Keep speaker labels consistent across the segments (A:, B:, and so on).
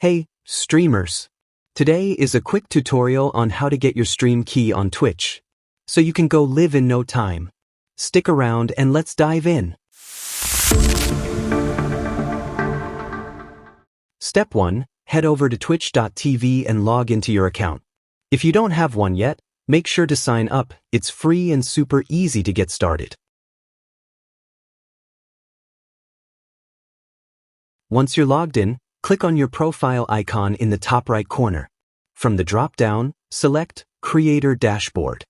A: Hey, streamers! Today is a quick tutorial on how to get your stream key on Twitch, so you can go live in no time. Stick around and let's dive in. Step 1. Head over to twitch.tv and log into your account. If you don't have one yet, make sure to sign up. It's free and super easy to get started. Once you're logged in, click on your profile icon in the top right corner. From the drop-down, select Creator Dashboard.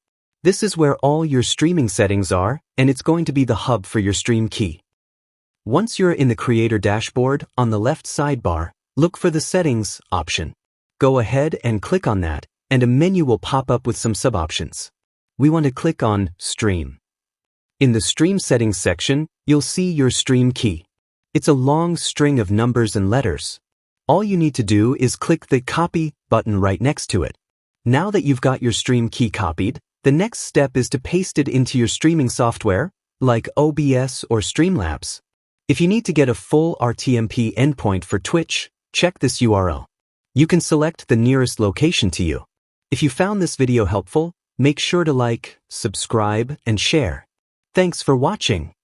A: This is where all your streaming settings are, and it's going to be the hub for your stream key. Once you're in the Creator Dashboard, on the left sidebar, look for the Settings option. Go ahead and click on that, and a menu will pop up with some sub-options. We want to click on Stream. In the Stream Settings section, you'll see your stream key. It's a long string of numbers and letters. All you need to do is click the Copy button right next to it. Now that you've got your stream key copied, the next step is to paste it into your streaming software, like OBS or Streamlabs. If you need to get a full RTMP endpoint for Twitch, check this URL. You can select the nearest location to you. If you found this video helpful, make sure to like, subscribe, and share. Thanks for watching.